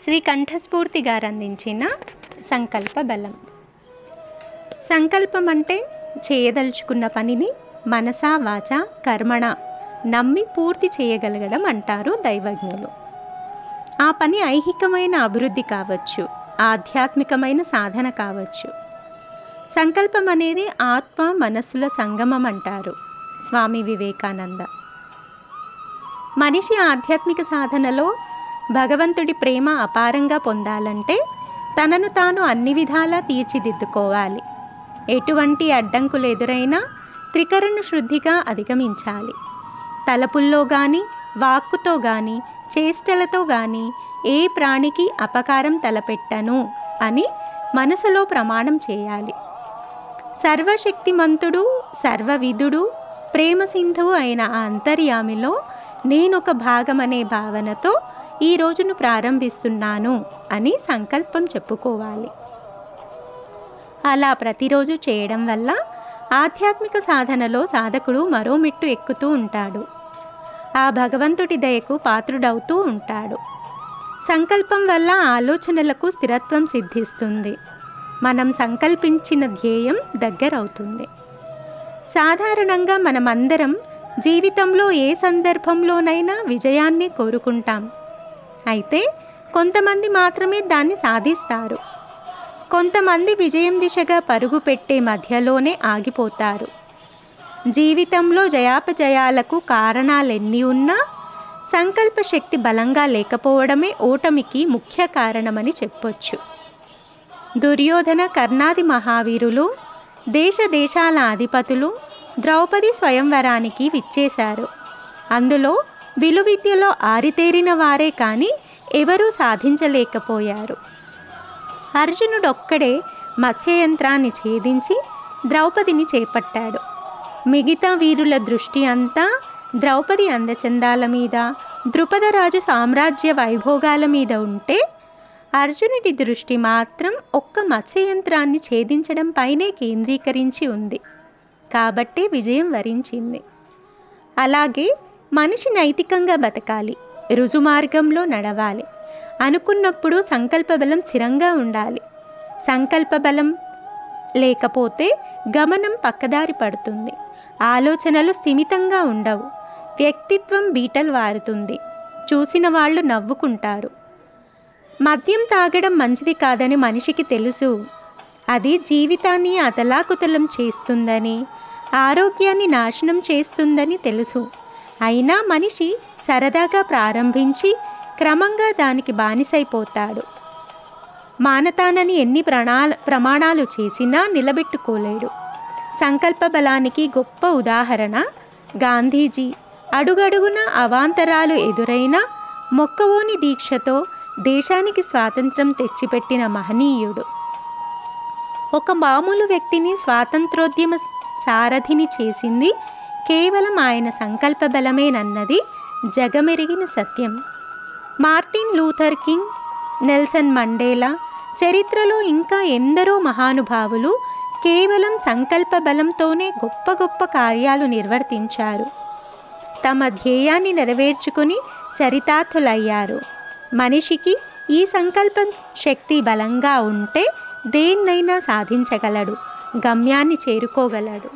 శ్రీ కంఠస్ఫూర్తి గారు అందించిన సంకల్ప బలం. సంకల్పం అంటే చేయదలుచుకున్న పనిని మనసా వాచా కర్మణ నమ్మి పూర్తి చేయగలగడం అంటారు దైవజ్ఞులు. ఆ పని ఐహికమైన అభివృద్ధి కావచ్చు, ఆధ్యాత్మికమైన సాధన కావచ్చు. సంకల్పం అనేది ఆత్మ మనస్సుల సంగమం అంటారు స్వామి వివేకానంద. మనిషి ఆధ్యాత్మిక సాధనలో భగవంతుడి ప్రేమ అపారంగా పొందాలంటే తనను తాను అన్ని విధాలా తీర్చిదిద్దుకోవాలి. ఎటువంటి అడ్డంకులు ఎదురైనా త్రికరణ శుద్ధిగా అధిగమించాలి. తలపుల్లో కానీ వాక్కుతో కానీ చేష్టలతో కానీ ఏ ప్రాణికి అపకారం తలపెట్టను అని మనసులో ప్రమాణం చేయాలి. సర్వశక్తిమంతుడు సర్వవిధుడు ప్రేమ సింధువు అయిన ఆ అంతర్యామిలో నేనొక భాగమనే భావనతో ఈ రోజును ప్రారంభిస్తున్నాను అని సంకల్పం చెప్పుకోవాలి. అలా ప్రతిరోజు చేయడం వల్ల ఆధ్యాత్మిక సాధనలో సాధకుడు మరో మెట్టు ఎక్కుతూ ఉంటాడు. ఆ భగవంతుడి దయకు పాత్రుడవుతూ ఉంటాడు. సంకల్పం వల్ల ఆలోచనలకు స్థిరత్వం సిద్ధిస్తుంది. మనం సంకల్పించిన ధ్యేయం దగ్గరవుతుంది. సాధారణంగా మనమందరం జీవితంలో ఏ సందర్భంలోనైనా విజయాన్ని కోరుకుంటాం. అయితే కొంతమంది మాత్రమే దాన్ని సాధిస్తారు. కొంతమంది విజయం దిశగా పరుగు పెట్టే మధ్యలోనే ఆగిపోతారు. జీవితంలో జయాపజయాలకు కారణాలెన్ని ఉన్నా సంకల్ప శక్తి బలంగా లేకపోవడమే ఓటమికి ముఖ్య కారణమని చెప్పొచ్చు. దుర్యోధన కర్ణాది మహావీరులు, దేశ దేశాల అధిపతులు ద్రౌపది స్వయంవరానికి విచ్చేశారు. అందులో విలువిద్యలో ఆరితేరిన వారే కానీ ఎవరూ సాధించలేకపోయారు. అర్జునుడొక్కడే మత్స్యయంత్రాన్ని ఛేదించి ద్రౌపదిని చేపట్టాడు. మిగతా వీరుల దృష్టి అంతా ద్రౌపది అందచందాల మీద, ద్రుపదరాజు సామ్రాజ్య వైభోగాల మీద ఉంటే అర్జునుడి దృష్టి మాత్రం ఒక్క మత్స్యయంత్రాన్ని ఛేదించడం పైనే కేంద్రీకరించి ఉంది. కాబట్టే విజయం వరించింది. అలాగే మనిషి నైతికంగా బతకాలి, రుజుమార్గంలో నడవాలి. అనుకున్నప్పుడు సంకల్ప బలం స్థిరంగా ఉండాలి. సంకల్ప బలం లేకపోతే గమనం పక్కదారి పడుతుంది. ఆలోచనలు స్థిమితంగా ఉండవు. వ్యక్తిత్వం బీటలు వారుతుంది. చూసిన వాళ్ళు నవ్వుకుంటారు. మద్యం తాగడం మంచిది కాదని మనిషికి తెలుసు. అది జీవితాన్ని అతలాకుతలం చేస్తుందని, ఆరోగ్యాన్ని నాశనం చేస్తుందని తెలుసు. అయినా మనిషి సరదాగా ప్రారంభించి క్రమంగా దానికి బానిసైపోతాడు. మానతానని ఎన్ని ప్రమాణాలు చేసినా నిలబెట్టుకోలేడు. సంకల్ప బలానికి గొప్ప ఉదాహరణ గాంధీజీ. అడుగడుగున అవాంతరాలు ఎదురైనా మొక్కవోని దీక్షతో దేశానికి స్వాతంత్రం తెచ్చిపెట్టిన మహనీయుడు. ఒక మామూలు వ్యక్తిని స్వాతంత్రోద్యమ సారథిని చేసింది కేవలం ఆయన సంకల్ప బలమేనన్నది జగమెరిగిన సత్యం. Martin Luther King, Nelson Mandela, చరిత్రలో ఇంకా ఎందరో మహానుభావులు కేవలం సంకల్ప బలంతోనే గొప్ప గొప్ప కార్యాలు నిర్వర్తించారు. తమ ధ్యేయాన్ని నెరవేర్చుకుని చరితార్థులయ్యారు. మనిషికి ఈ సంకల్పం శక్తి బలంగా ఉంటే దేన్నైనా సాధించగలడు, గమ్యాన్ని చేరుకోగలడు.